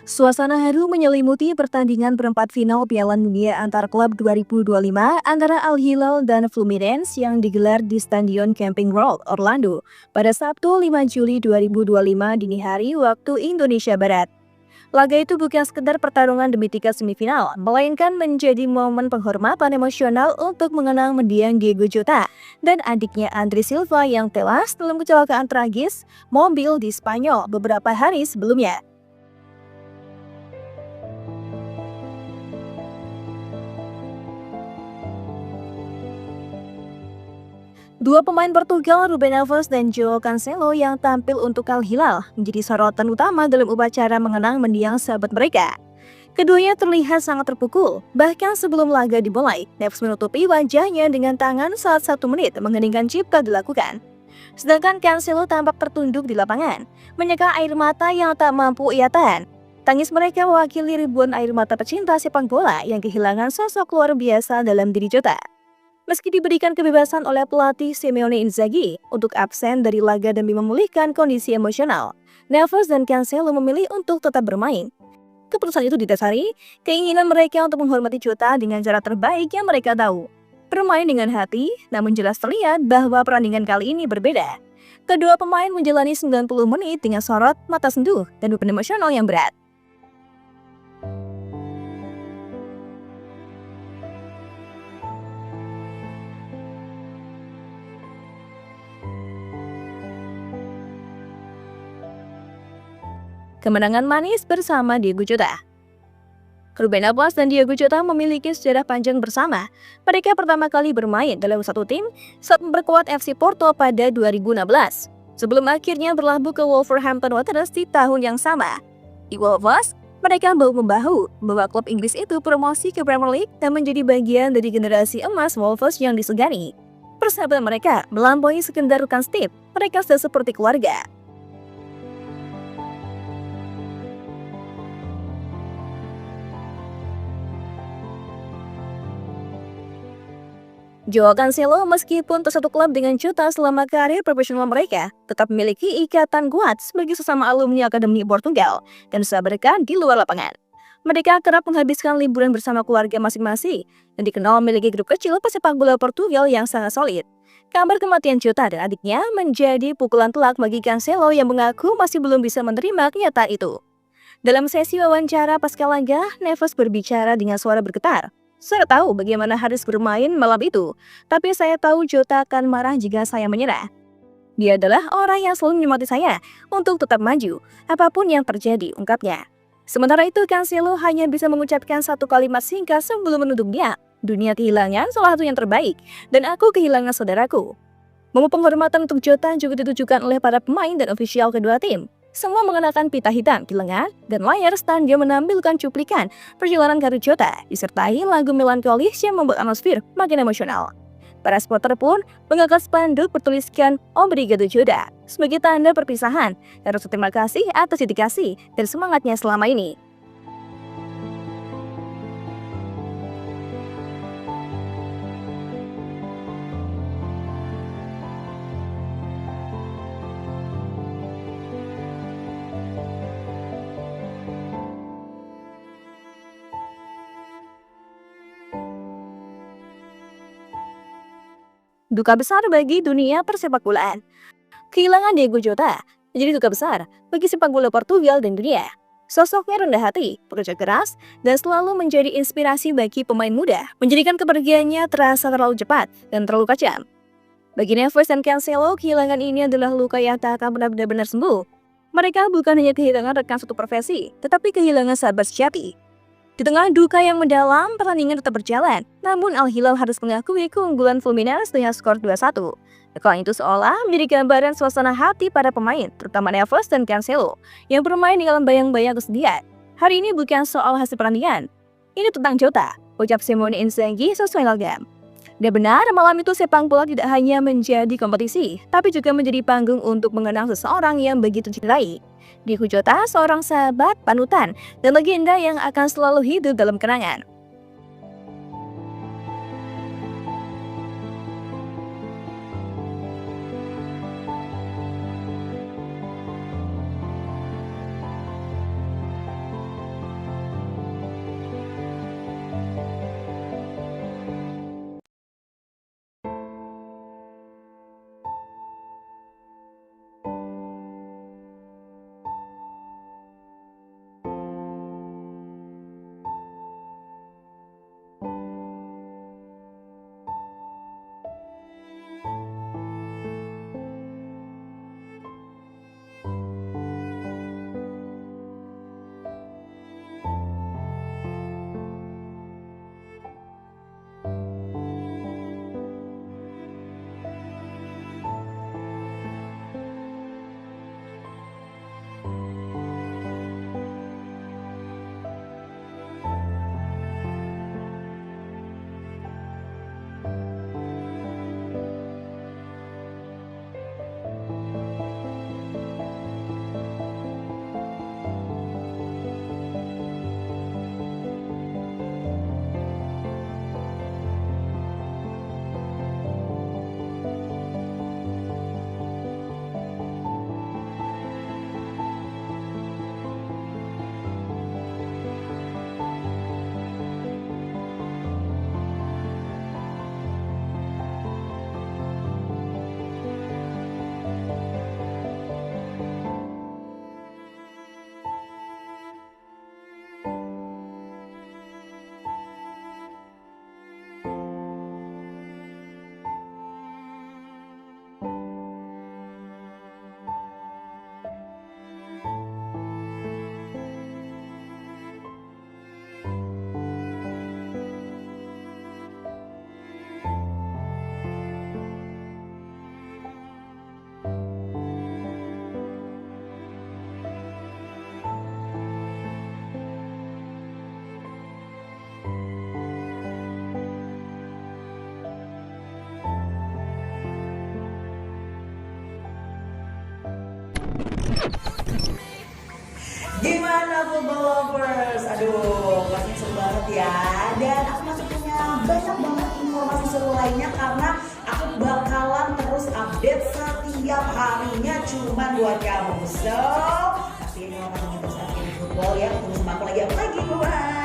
Suasana haru menyelimuti pertandingan perempat final Piala Dunia antar klub 2025 antara Al Hilal dan Fluminense yang digelar di Stadion Camping World, Orlando pada Sabtu 5 Juli 2025 dini hari waktu Indonesia Barat. Laga itu bukan sekedar pertarungan demi tiket semifinal, melainkan menjadi momen penghormatan emosional untuk mengenang mendiang Diego Jota dan adiknya Andre Silva yang tewas dalam kecelakaan tragis mobil di Spanyol beberapa hari sebelumnya. Dua pemain Portugal, Ruben Neves dan Joao Cancelo yang tampil untuk Al Hilal menjadi sorotan utama dalam upacara mengenang mendiang sahabat mereka. Keduanya terlihat sangat terpukul, bahkan sebelum laga dimulai, Neves menutupi wajahnya dengan tangan saat 1 menit mengheningkan cipta dilakukan. Sedangkan Cancelo tampak tertunduk di lapangan, menyeka air mata yang tak mampu ia tahan. Tangis mereka mewakili ribuan air mata pecinta sepak bola yang kehilangan sosok luar biasa dalam diri Jota. Meski diberikan kebebasan oleh pelatih Simeone Inzaghi untuk absen dari laga demi memulihkan kondisi emosional, Neves dan Cancelo memilih untuk tetap bermain. Keputusan itu didasari keinginan mereka untuk menghormati Jota dengan cara terbaik yang mereka tahu. Bermain dengan hati, namun jelas terlihat bahwa perandingan kali ini berbeda. Kedua pemain menjalani 90 menit dengan sorot, mata senduh, dan beban emosional yang berat. Kemenangan manis bersama Diego Jota. Ruben Neves dan Diego Jota memiliki sejarah panjang bersama. Mereka pertama kali bermain dalam satu tim saat memperkuat FC Porto pada 2016, sebelum akhirnya berlabuh ke Wolverhampton Wanderers di tahun yang sama. Di Wolves, mereka bahu-membahu membawa klub Inggris itu promosi ke Premier League dan menjadi bagian dari generasi emas Wolves yang disegani. Persahabatan mereka melampaui sekedar rekan stip, mereka sudah seperti keluarga. Joao Cancelo meskipun tersatu klub dengan Jota selama karir profesional mereka, tetap memiliki ikatan kuat sebagai sesama alumni Akademi Portugal dan sahabat dekat di luar lapangan. Mereka kerap menghabiskan liburan bersama keluarga masing-masing dan dikenal memiliki grup kecil pesepak bola Portugal yang sangat solid. Kabar kematian Jota dan adiknya menjadi pukulan telak bagi Cancelo yang mengaku masih belum bisa menerima kenyataan itu. Dalam sesi wawancara pasca laga, Neves berbicara dengan suara bergetar. Saya tahu bagaimana harus bermain malam itu, tapi saya tahu Jota akan marah jika saya menyerah. Dia adalah orang yang selalu menyemangati saya untuk tetap maju, apapun yang terjadi, ungkapnya. Sementara itu, Cancelo hanya bisa mengucapkan satu kalimat singkat sebelum menutup dia. Dunia kehilangan salah satu yang terbaik, dan aku kehilangan saudaraku. Momen penghormatan untuk Jota juga ditujukan oleh para pemain dan ofisial kedua tim. Semua mengenakan pita hitam di lengan dan layar stadion menampilkan cuplikan perjalanan karir Jota disertai lagu melankolis yang membuat atmosfer makin emosional. Para supporter pun mengangkat spanduk bertuliskan Obrigado Jota sebagai tanda perpisahan dan rasa terima kasih atas dedikasi dan semangatnya selama ini. Duka besar bagi dunia persepakbolaan. Kehilangan Diego Jota menjadi duka besar bagi sepak bola Portugal dan dunia. Sosoknya rendah hati, pekerja keras, dan selalu menjadi inspirasi bagi pemain muda, menjadikan kepergiannya terasa terlalu cepat dan terlalu kejam. Bagi Neves dan Cancelo, kehilangan ini adalah luka yang tak akan benar-benar sembuh. Mereka bukan hanya kehilangan rekan satu profesi, tetapi kehilangan sahabat sejati. Di tengah duka yang mendalam, pertandingan tetap berjalan. Namun Al Hilal harus mengakui keunggulan Fluminense dengan skor 2-1. Kekalahan itu seolah menjadi gambaran suasana hati para pemain, terutama Neves dan Cancelo, yang bermain di dalam bayang-bayang kesedihan. Hari ini bukan soal hasil pertandingan. Ini tentang Jota, ucap Simeone Inzaghi sesuai logam. Dan benar, malam itu sepak bola tidak hanya menjadi kompetisi, tapi juga menjadi panggung untuk mengenang seseorang yang begitu dicintai. Diego Jota, seorang sahabat, panutan, dan legenda yang akan selalu hidup dalam kenangan. gimana football lovers? Aduh, pastinya seru banget ya. Dan aku masih punya banyak banget informasi seru lainnya karena aku bakalan terus update setiap harinya cuma buat kamu. So, pasti ini orang terus update football ya. Tunggu sama aku lagi. Bye.